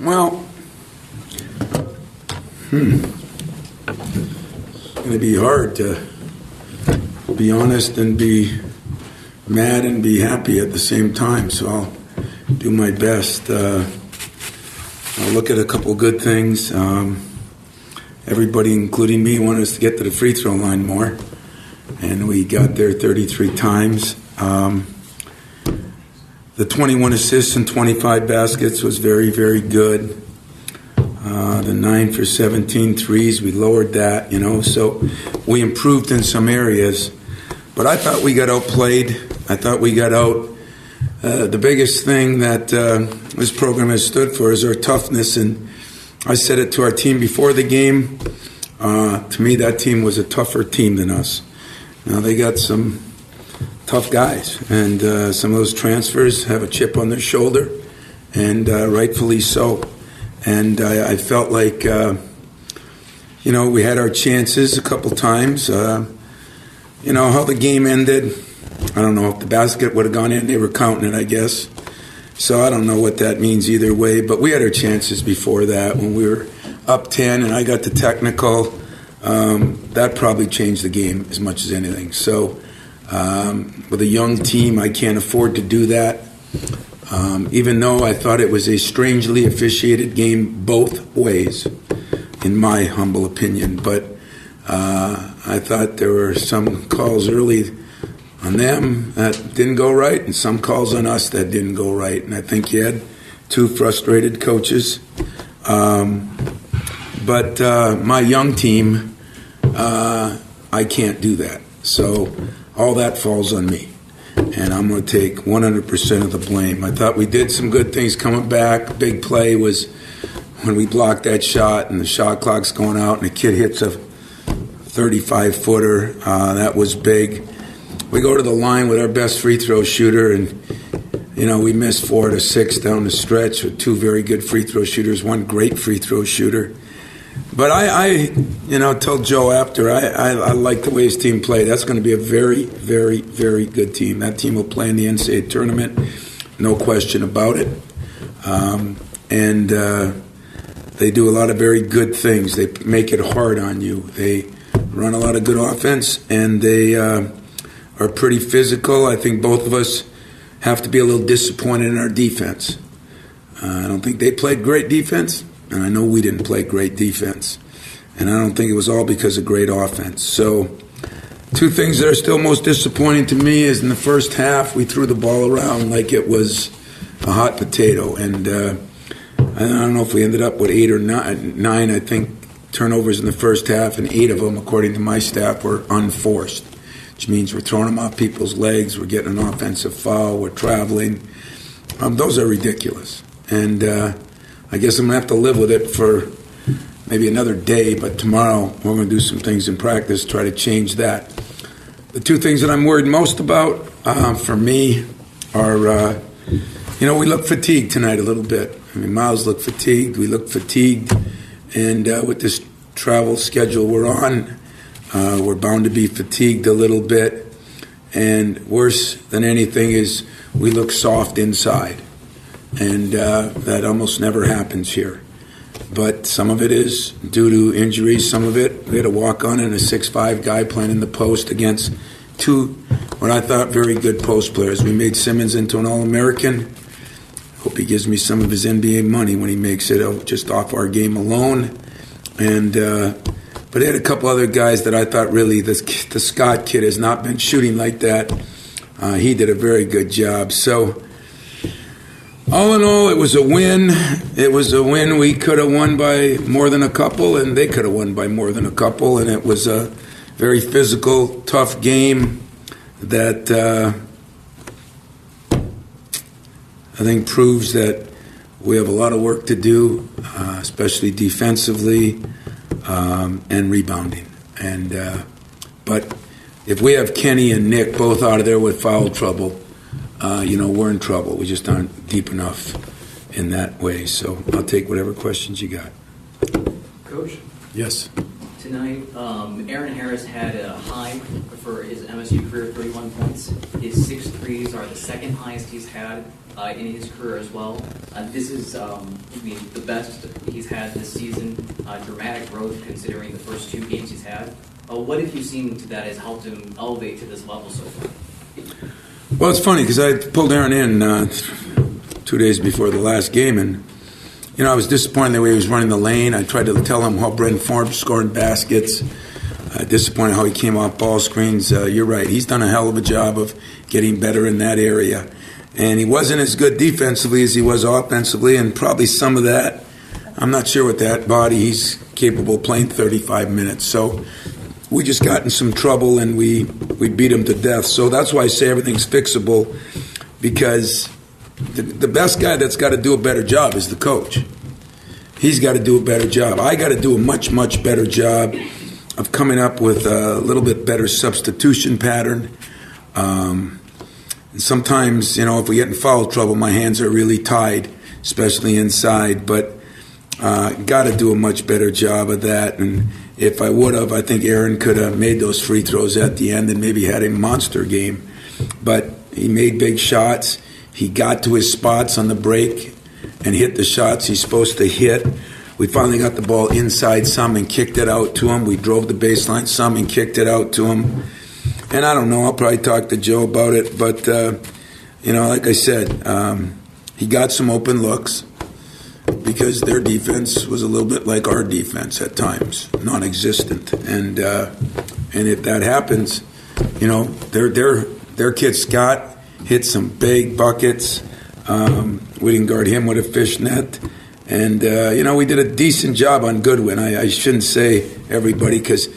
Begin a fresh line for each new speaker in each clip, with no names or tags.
Well, it's going to be hard to be honest and be mad and be happy at the same time, so I'll do my best. I'll look at a couple good things. Everybody, including me, wanted us to get to the free throw line more, and we got there 33 times. The 21 assists and 25 baskets was very, very good. The 9 for 17 threes, we lowered that, so we improved in some areas. But I thought we got outplayed. I thought we got out. The biggest thing that this program has stood for is our toughness, and I said it to our team before the game. To me, that team was a tougher team than us. Now, they got some tough guys, and some of those transfers have a chip on their shoulder, and rightfully so. And I felt like, we had our chances a couple times. How the game ended, I don't know if the basket would have gone in. They were counting it, I guess. So I don't know what that means either way. But we had our chances before that when we were up 10 and I got the technical. That probably changed the game as much as anything. So with a young team, I can't afford to do that. Even though I thought it was a strangely officiated game both ways, in my humble opinion. But I thought there were some calls early on them that didn't go right and some calls on us that didn't go right. And I think you had two frustrated coaches. But my young team, I can't do that. So all that falls on me. And I'm going to take 100% of the blame. I thought we did some good things coming back. Big play was when we blocked that shot and the shot clock's going out and the kid hits a 35-footer. That was big. We go to the line with our best free throw shooter, and, we missed 4 to 6 down the stretch with two very good free throw shooters, one great free throw shooter. But I told Joe after, I like the way his team played. That's going to be a very, very, very good team. That team will play in the NCAA tournament, no question about it. And they do a lot of very good things. They make it hard on you. They run a lot of good offense, and they are pretty physical. I think both of us have to be a little disappointed in our defense. I don't think they played great defense. And I know we didn't play great defense. And I don't think it was all because of great offense. So two things that are still most disappointing to me is in the first half, we threw the ball around like it was a hot potato. And I don't know if we ended up with 8 or 9, I think, turnovers in the first half. And 8 of them, according to my staff, were unforced, which means we're throwing them off people's legs. We're getting an offensive foul. We're traveling. Those are ridiculous. And I guess I'm going to have to live with it for maybe another day, but tomorrow we're going to do some things in practice, try to change that. The two things that I'm worried most about for me are, we look fatigued tonight a little bit. Miles looked fatigued. We look fatigued. And with this travel schedule we're on, we're bound to be fatigued a little bit. And worse than anything is we look soft inside. And that almost never happens here. But some of it is due to injuries. Some of it, we had a walk-on and a 6'5" guy playing in the post against two, what I thought, very good post players. We made Simmons into an All-American. Hope he gives me some of his NBA money when he makes it, just off our game alone. And but he had a couple other guys that I thought really, the Scott kid has not been shooting like that. He did a very good job. So all in all, it was a win. It was a win. We could have won by more than a couple, and they could have won by more than a couple. And it was a very physical, tough game that I think proves that we have a lot of work to do, especially defensively and rebounding. But if we have Kenny and Nick both out of there with foul trouble, we're in trouble. We just aren't deep enough in that way. So I'll take whatever questions you got.
Coach?
Yes.
Tonight, Eron Harris had a high for his MSU career, 31 points. His 6 threes are the second highest he's had in his career as well. This is, the best he's had this season. Dramatic growth considering the first 2 games he's had. What have you seen to that has helped him elevate to this level so far?
Well, it's funny because I pulled Eron in 2 days before the last game, and I was disappointed the way he was running the lane. I tried to tell him how Brent Forbes scoring baskets. Disappointed how he came off ball screens. You're right. He's done a hell of a job of getting better in that area. And he wasn't as good defensively as he was offensively, and probably some of that, I'm not sure with that body, he's capable of playing 35 minutes. So we just got in some trouble, and we beat him to death. So that's why I say everything's fixable, because the best guy that's got to do a better job is the coach. He's got to do a better job. I got to do a much, much better job of coming up with a little bit better substitution pattern. And sometimes, if we get in foul trouble, my hands are really tied, especially inside. But got to do a much better job of that. And if I would have, I think Eron could have made those free throws at the end and maybe had a monster game. But he made big shots. He got to his spots on the break and hit the shots he's supposed to hit. We finally got the ball inside some and kicked it out to him. We drove the baseline some and kicked it out to him. And I don't know, I'll probably talk to Joe about it. But, like I said, he got some open looks because their defense was a little bit like our defense at times, non-existent. And if that happens, their kid Scott hit some big buckets. We didn't guard him with a fishnet. And, we did a decent job on Goodwin. I shouldn't say everybody because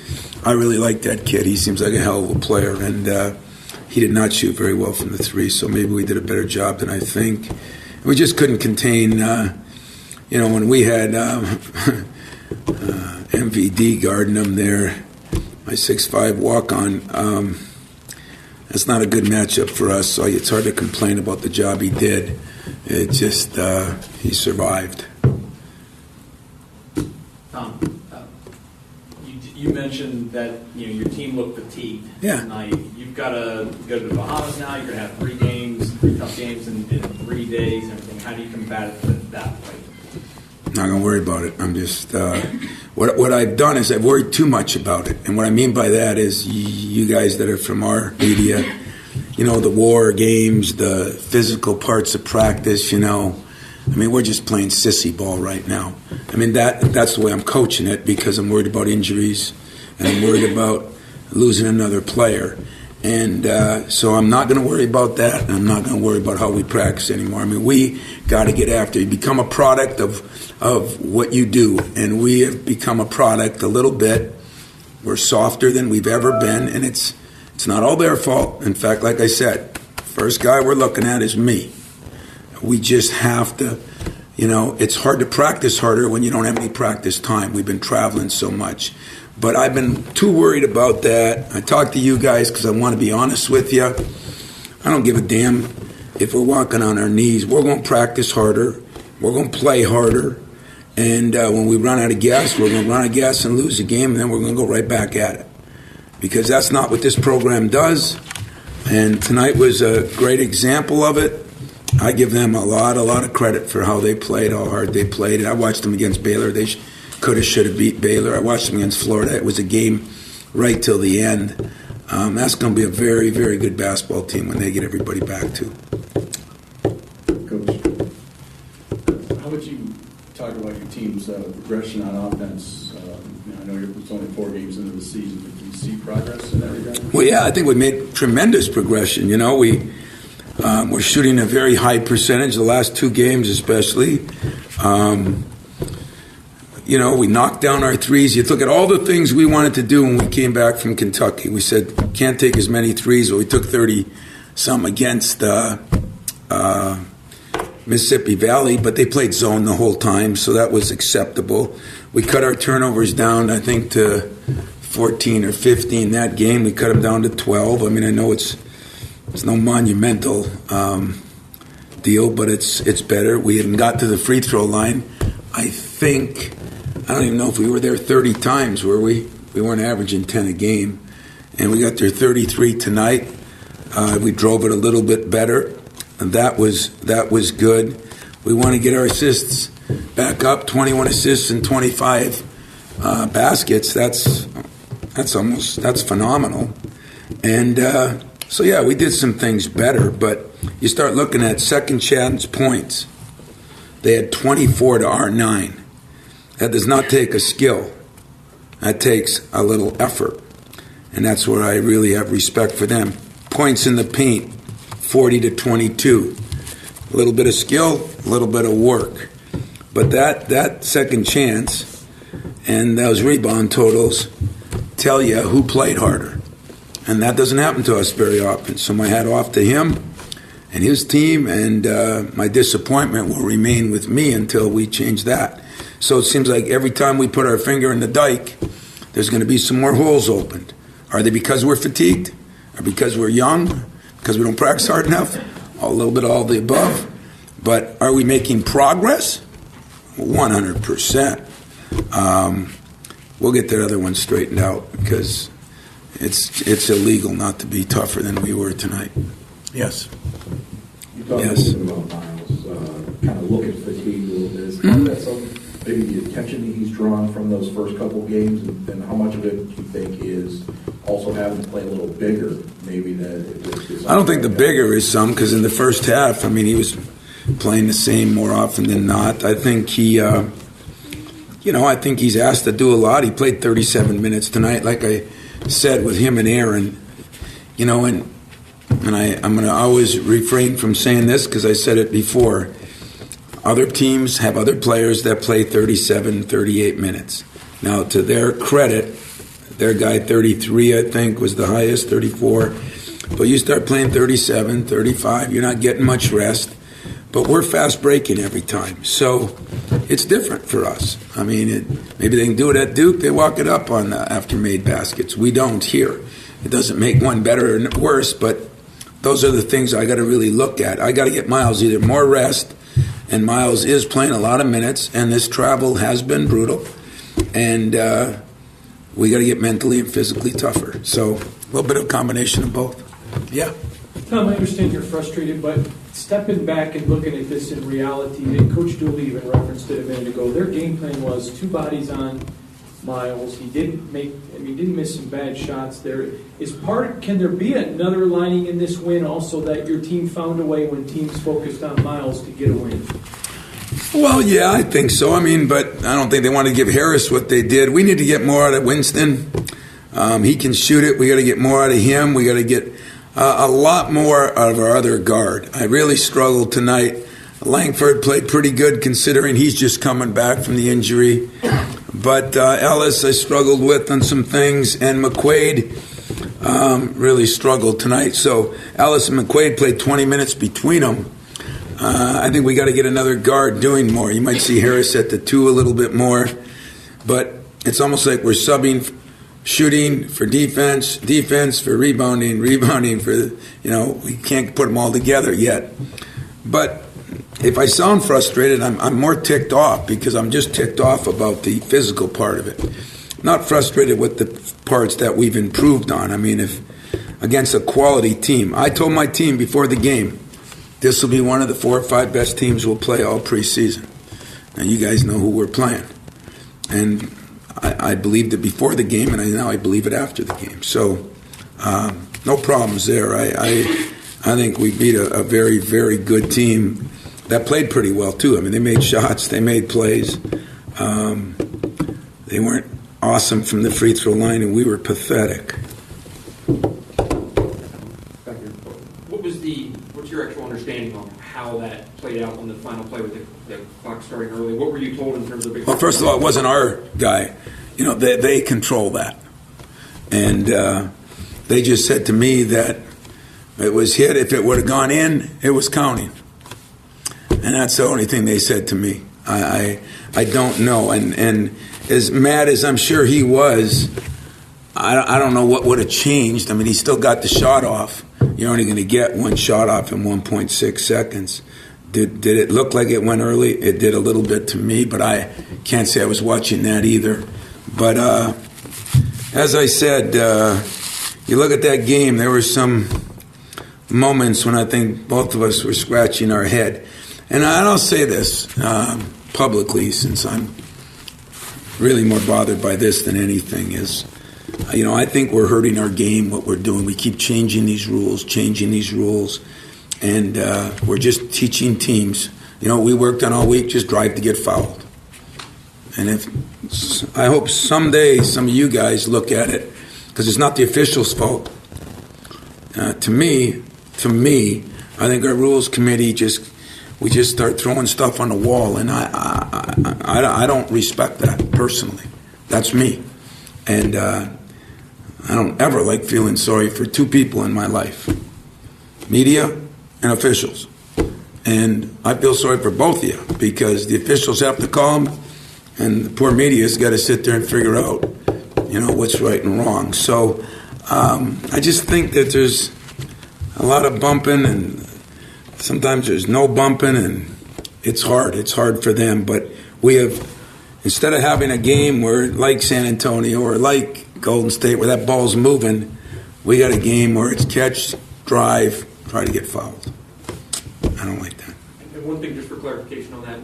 I really like that kid. He seems like a hell of a player. And he did not shoot very well from the 3, so maybe we did a better job than I think. We just couldn't contain, when we had MVD guarding him there, my 6'5" walk-on, that's not a good matchup for us, so it's hard to complain about the job he did. It just, he survived.
Tom, you mentioned that your team looked fatigued tonight. You've got to go to the Bahamas now. You're going to have 3 tough games in 3 days and everything. How do you combat it that way?
Not going to worry about it. I'm just what I've done is I've worried too much about it, and what I mean by that is you guys that are from our media, the war games, the physical parts of practice. We're just playing sissy ball right now. That's the way I'm coaching it because I'm worried about injuries and I'm worried about losing another player. And so I'm not going to worry about that, and I'm not going to worry about how we practice anymore. We got to get after it. You become a product of what you do, and we have become a product a little bit. We're softer than we've ever been, and it's not all their fault. In fact, like I said, first guy we're looking at is me. We just have to, it's hard to practice harder when you don't have any practice time. We've been traveling so much. But I've been too worried about that. I talk to you guys because I want to be honest with you. I don't give a damn if we're walking on our knees. We're going to practice harder. We're going to play harder. And when we run out of gas, we're going to run out of gas and lose the game, and then we're going to go right back at it. Because that's not what this program does. And tonight was a great example of it. I give them a lot of credit for how they played, how hard they played. And I watched them against Baylor. They could have, should have beat Baylor. I watched them against Florida. It was a game right till the end. That's going to be a very, very good basketball team when they get everybody back too.
Coach, how would you talk about your team's progression on offense? I know it's only 4 games into the season, but do you see progress in that regard? Well,
yeah, I think we made tremendous progression. We're shooting a very high percentage, the last 2 games especially. We knocked down our threes. You look at all the things we wanted to do when we came back from Kentucky. We said, can't take as many threes, but we took 30-some against Mississippi Valley, but they played zone the whole time, so that was acceptable. We cut our turnovers down, I think, to 14 or 15 that game. We cut them down to 12. I know it's no monumental deal, but it's better. We hadn't got to the free throw line. I don't even know if we were there 30 times, were we? We weren't averaging 10 a game. And we got their 33 tonight. We drove it a little bit better. And that was good. We want to get our assists back up, 21 assists and 25 baskets. That's phenomenal. And so, yeah, we did some things better. But you start looking at second chance points. They had 24 to our 9. That does not take a skill. That takes a little effort. And that's where I really have respect for them. Points in the paint, 40 to 22. A little bit of skill, a little bit of work. But that second chance and those rebound totals tell you who played harder. And that doesn't happen to us very often. So my hat off to him and his team, and my disappointment will remain with me until we change that. So it seems like every time we put our finger in the dike, there's going to be some more holes opened. Are they because we're fatigued? Or because we're young? Because we don't practice hard enough? A little bit of all the above. But are we making progress? 100%. We'll get that other one straightened out because it's illegal not to be tougher than we were tonight. Yes.
You talked a little bit about Miles, kind of looking fatigued a little bit. Is part of that some maybe the attention that he's drawn from those first couple of games, and how much of it do you think is also having to play a little bger? Maybe that
I don't think the bigger is some, because in the first half, I mean, he was playing the same more often than not. I think I think he's asked to do a lot. He played 37 minutes tonight, like I said, with him and Aaron. And I'm going to always refrain from saying this because I said it before. Other teams have other players that play 37, 38 minutes. Now, to their credit, their guy 33, I think, was the highest, 34. But you start playing 37, 35, you're not getting much rest. But we're fast breaking every time. So it's different for us. I mean, maybe they can do it at Duke. They walk it up on after-made baskets. We don't here. It doesn't make one better or worse, but those are the things I got to really look at. I got to get Miles either more rest, and Miles is playing a lot of minutes, and this travel has been brutal, and we got to get mentally and physically tougher. So a little bit of a combination of both. Yeah.
Tom, I understand you're frustrated, but stepping back and looking at this in reality, and Coach Dooley even referenced it a minute ago, their game plan was 2 bodies on Miles. He didn't miss some bad shots there. Can there be another lining in this win also that your team found a way when teams focused on Miles to get a win?
Well, yeah, I think so. I mean, but I don't think they want to give Harris what they did. We need to get more out of Winston. He can shoot it. We got to get more out of him. We got to get a lot more out of our other guard. I really struggled tonight. Langford played pretty good considering he's just coming back from the injury. But Ellis I struggled with on some things, and McQuaid really struggled tonight. So Ellis and McQuaid played 20 minutes between them. I think we got to get another guard doing more. You might see Harris at the 2 a little bit more. But it's almost like we're subbing shooting for defense, defense for rebounding for, we can't put them all together yet. But if I sound frustrated, I'm more ticked off because I'm just ticked off about the physical part of it. Not frustrated with the parts that we've improved on. I mean, if against a quality team, I told my team before the game, this will be one of the 4 or 5 best teams we'll play all preseason. Now, you guys know who we're playing. And I believed it before the game, and now I believe it after the game. So, no problems there. I think we beat a very, very good team that played pretty well, too. I mean, they made shots. They made plays. They weren't awesome from the free throw line, and we were pathetic.
What's your actual understanding on how that played out on the final play with the clock starting early? What were you told in terms of...
Well, first of all, it wasn't our guy. They control that. And they just said to me that it was hit. If it would have gone in, it was counting. And that's the only thing they said to me. I don't know. And as mad as I'm sure he was, I don't know what would have changed. I mean, he still got the shot off. You're only going to get one shot off in 1.6 seconds. Did it look like it went early? It did a little bit to me, but I can't say I was watching that either. But as I said, you look at that game, there were some moments when I think both of us were scratching our head. And I don't say this publicly, since I'm really more bothered by this than anything, is, I think we're hurting our game, what we're doing. We keep changing these rules, and we're just teaching teams. We worked on all week, just drive to get fouled. And I hope someday some of you guys look at it, because it's not the officials' fault. To me, I think our rules committee we just start throwing stuff on the wall, and I don't respect that personally. That's me, and I don't ever like feeling sorry for two people in my life, media and officials. And I feel sorry for both of you, because the officials have to call them, and the poor media's got to sit there and figure out, what's right and wrong. So I just think that there's a lot of bumping, and sometimes there's no bumping, and it's hard. It's hard for them. But we have, instead of having a game where, like San Antonio or like Golden State, where that ball's moving, we got a game where it's catch, drive, try to get fouled. I don't like that.
And one thing, just for clarification on that,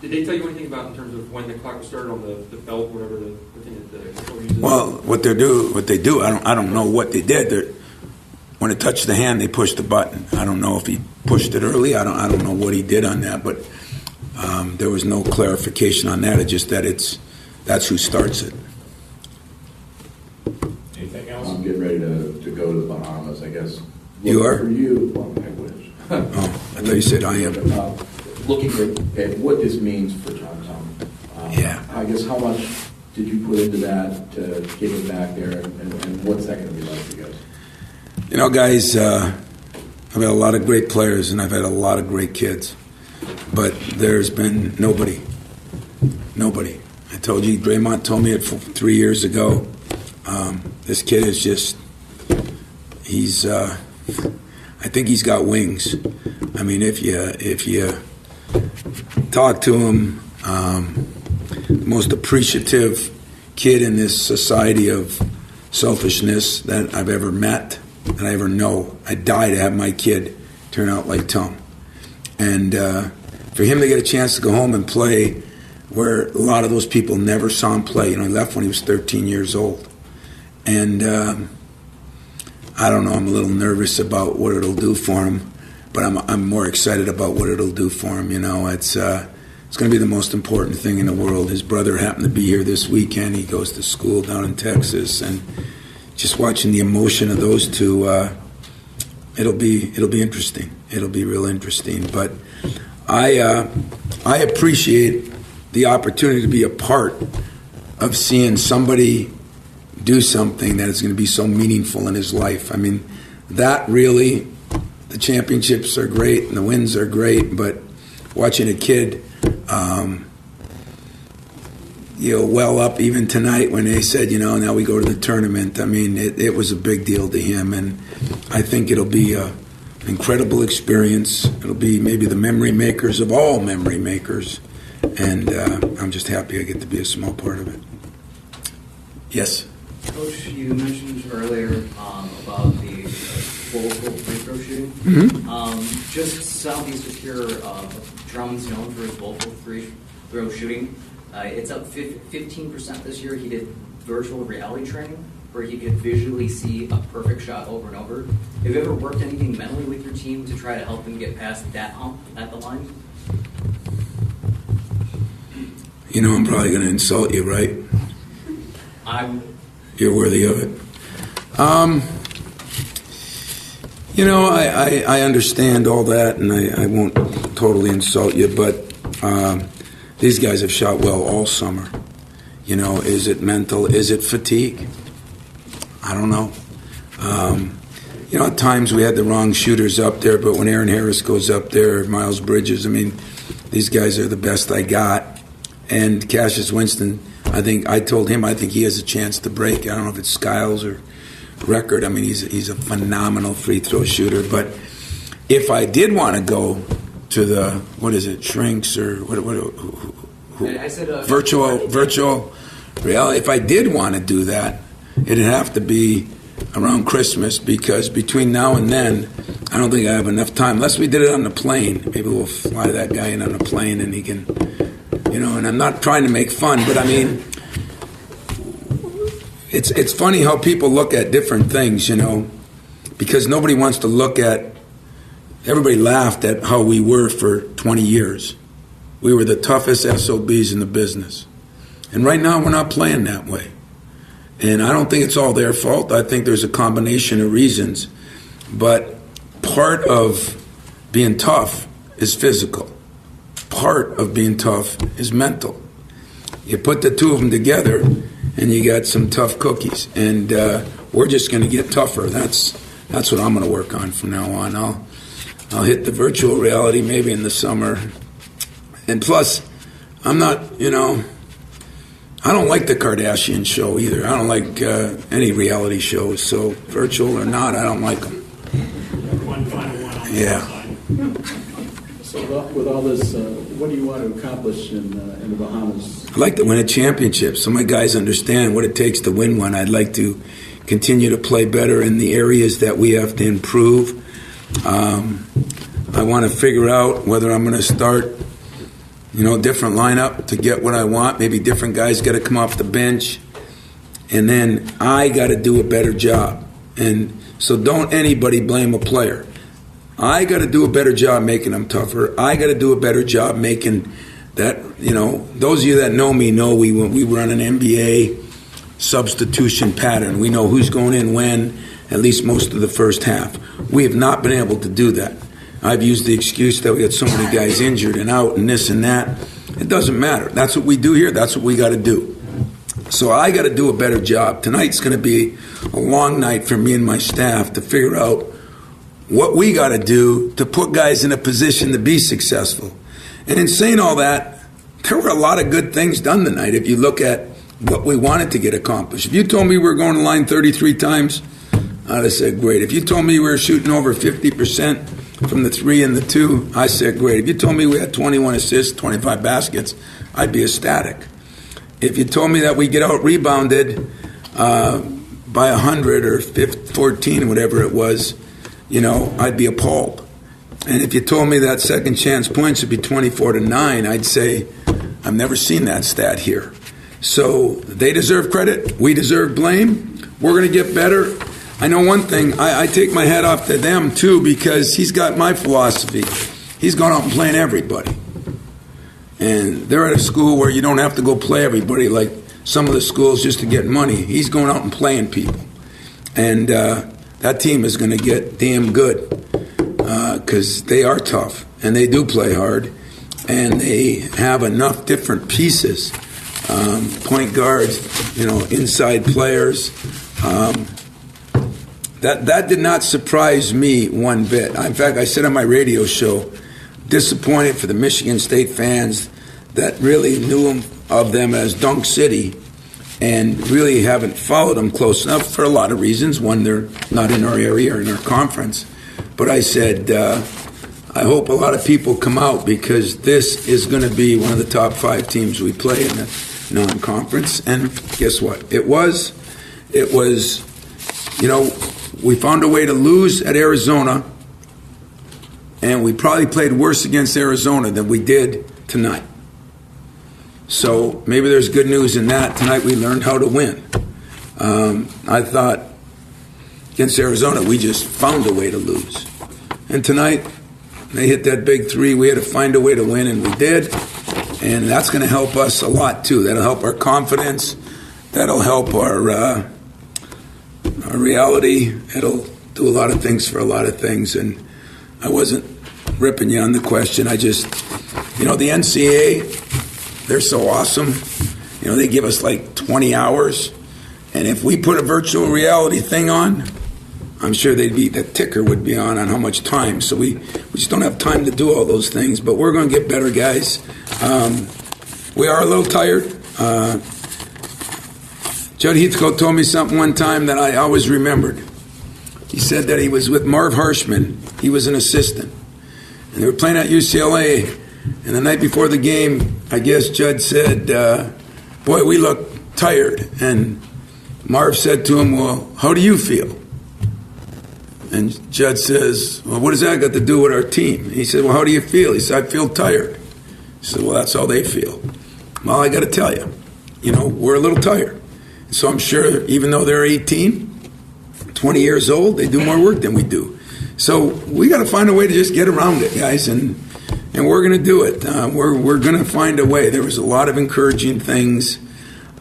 did they tell you anything about in terms of when the clock was started on the belt, whatever the thing that the control uses?
Well, what they do, I don't know what they did. When it touched the hand, they pushed the button. I don't know if he pushed it early. I don't know what he did on that, but there was no clarification on that. It's just that that's who starts it.
Anything else?
I'm getting ready to go to the Bahamas, I guess.
You are?
For you, well, I wish.
Oh, I thought you said I am.
Looking at what this means for Tom.
Yeah.
I guess how much did you put into that to get it back there, and what's that going to be like for you guys?
Guys, I've had a lot of great players, and I've had a lot of great kids, but there's been nobody. I told you, Draymond told me it 3 years ago. This kid is just, I think he's got wings. I mean, if you talk to him, the most appreciative kid in this society of selfishness that I've ever met, that I ever know. I'd die to have my kid turn out like Tom. And for him to get a chance to go home and play where a lot of those people never saw him play. He left when he was 13 years old. And I don't know, I'm a little nervous about what it'll do for him, but I'm more excited about what it'll do for him. It's going to be the most important thing in the world. His brother happened to be here this weekend. He goes to school down in Texas, and just watching the emotion of those two, it'll be interesting. It'll be real interesting. But I appreciate the opportunity to be a part of seeing somebody do something that is going to be so meaningful in his life. I mean, that really, the championships are great and the wins are great, but watching a kid well up even tonight when they said, now we go to the tournament. I mean, it was a big deal to him, and I think it'll be an incredible experience. It'll be maybe the memory makers of all memory makers, and I'm just happy I get to be a small part of it. Yes?
Coach, you mentioned earlier about the local free throw shooting.
Mm-hmm.
Just southeast of here, Drummond's known for his local free throw shooting. It's up 15% this year. He did virtual reality training where he could visually see a perfect shot over and over. Have you ever worked anything mentally with your team to try to help them get past that hump at the line?
I'm probably going to insult you, right? You're worthy of it. I understand all that, and I won't totally insult you, but these guys have shot well all summer. Is it mental? Is it fatigue? I don't know. At times we had the wrong shooters up there, but when Eron Harris goes up there, Miles Bridges, I mean, these guys are the best I got. And Cassius Winston, I told him I think he has a chance to break. I don't know if it's Skiles or record. I mean, he's a phenomenal free throw shooter. But if I did want to go to the shrinks or
I said
virtual reality, if I did want to do that, it'd have to be around Christmas, because between now and then, I don't think I have enough time. Unless we did it on the plane. Maybe we'll fly that guy in on the plane and he can, and I'm not trying to make fun, but I mean, it's funny how people look at different things, because nobody wants to look at, everybody laughed at how we were for 20 years. We were the toughest SOBs in the business. And right now we're not playing that way. And I don't think it's all their fault. I think there's a combination of reasons. But part of being tough is physical. Part of being tough is mental. You put the two of them together and you got some tough cookies. And we're just going to get tougher. That's what I'm going to work on from now on. I'll hit the virtual reality maybe in the summer. And plus, I'm not, I don't like the Kardashian show either. I don't like any reality shows. So virtual or not, I don't like them.
One final one on
Yeah.
the side.
So with all this, what do you want to accomplish in the Bahamas?
I'd like to win a championship so my guys understand what it takes to win one. I'd like to continue to play better in the areas that we have to improve. I want to figure out whether I'm going to start, different lineup to get what I want. Maybe different guys got to come off the bench. And then I got to do a better job. And so don't anybody blame a player. I got to do a better job making them tougher. I got to do a better job making that, those of you that know me know we run an NBA substitution pattern. We know who's going in when, at least most of the first half. We have not been able to do that. I've used the excuse that we got so many guys injured and out and this and that. It doesn't matter. That's what we do here. That's what we got to do. So I got to do a better job. Tonight's going to be a long night for me and my staff to figure out what we got to do to put guys in a position to be successful. And in saying all that, there were a lot of good things done tonight if you look at what we wanted to get accomplished. If you told me we were going to line 33 times, I'd have said great. If you told me we were shooting over 50% from the 3 and the 2, I said great. If you told me we had 21 assists, 25 baskets, I'd be ecstatic. If you told me that we get out-rebounded by 100 or 14, whatever it was, I'd be appalled. And if you told me that second chance points would be 24-9, I'd say, I've never seen that stat here. So they deserve credit. We deserve blame. We're going to get better. I know one thing. I take my hat off to them, too, because he's got my philosophy. He's gone out and playing everybody. And they're at a school where you don't have to go play everybody like some of the schools just to get money. He's going out and playing people. And that team is going to get damn good because they are tough and they do play hard and they have enough different pieces, point guards, inside players. That did not surprise me one bit. In fact, I said on my radio show, disappointed for the Michigan State fans that really knew of them as Dunk City and really haven't followed them close enough for a lot of reasons. One, they're not in our area or in our conference. But I said, I hope a lot of people come out because this is going to be one of the top 5 teams we play in the non-conference. And guess what? It was, we found a way to lose at Arizona, and we probably played worse against Arizona than we did tonight. So maybe there's good news in that. Tonight we learned how to win. I thought against Arizona we just found a way to lose. And tonight they hit that big 3. We had to find a way to win, and we did. And that's going to help us a lot, too. That'll help our confidence. That'll help our reality. It'll do a lot of things for a lot of things. And I wasn't ripping you on the question. I just, the NCAA, they're so awesome. They give us like 20 hours. And if we put a virtual reality thing on, I'm sure the ticker would be on how much time. So we just don't have time to do all those things. But we're going to get better, guys. We are a little tired. Judd Heathcote told me something one time that I always remembered. He said that he was with Marv Harshman. He was an assistant. And they were playing at UCLA. And the night before the game, I guess Judd said, boy, we look tired. And Marv said to him, well, how do you feel? And Judd says, well, what does that got to do with our team? He said, well, how do you feel? He said, I feel tired. He said, well, that's how they feel. Well, I got to tell you, we're a little tired. So I'm sure even though they're 18, 20 years old, they do more work than we do. So we got to find a way to just get around it, guys, and we're going to do it. We're going to find a way. There was a lot of encouraging things.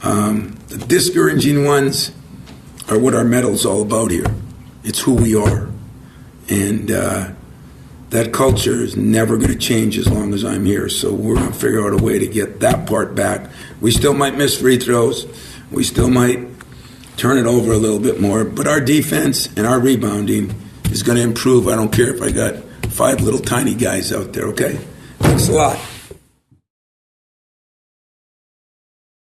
The discouraging ones are what our medal's all about here. It's who we are. And that culture is never going to change as long as I'm here. So we're going to figure out a way to get that part back. We still might miss free throws. We still might turn it over a little bit more. But our defense and our rebounding is going to improve. I don't care if I got 5 little tiny guys out there, okay? Thanks a lot.